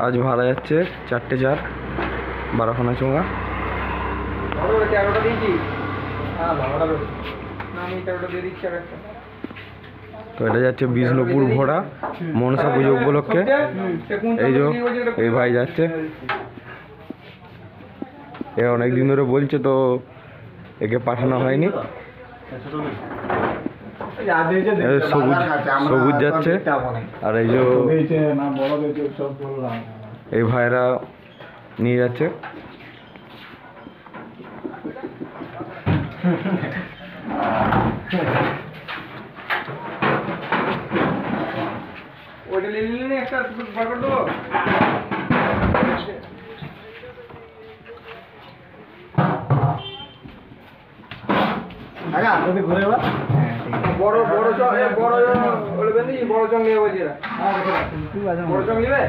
আজ ভাড়া যাচ্ছে 4টে 4 12খানা চোঙা। তো এটা যাচ্ছে বিষ্ণুপুর ভোড়া মনসা পুজো উপলক্ষে। এই যে এই ভাই যাচ্ছে, এ অনেকদিন ধরে বলছে তো একে পাঠানো হয়নি। সবুজ সবুজ যাচ্ছে, আর এই যে এই ভাইরা নিয়ে যাচ্ছে। ওইটা নিলে একটা বার করে দেবো। ঘুরে বড় বড় বড় বড় চং নিয়ে বলছি, বড় চং নিবে।